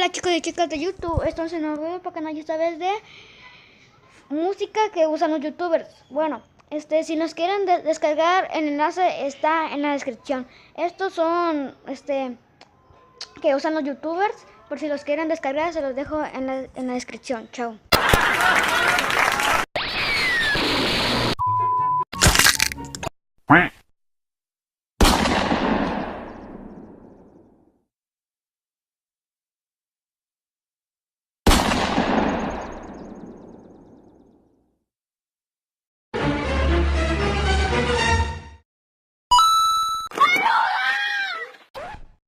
Hola chicos y chicas de YouTube, esto es un nuevo video para canal esta vez de música que usan los youtubers. Bueno, si nos quieren descargar, el enlace está en la descripción. Estos son que usan los youtubers, por si los quieren descargar se los dejo en la descripción. Chao. Quack.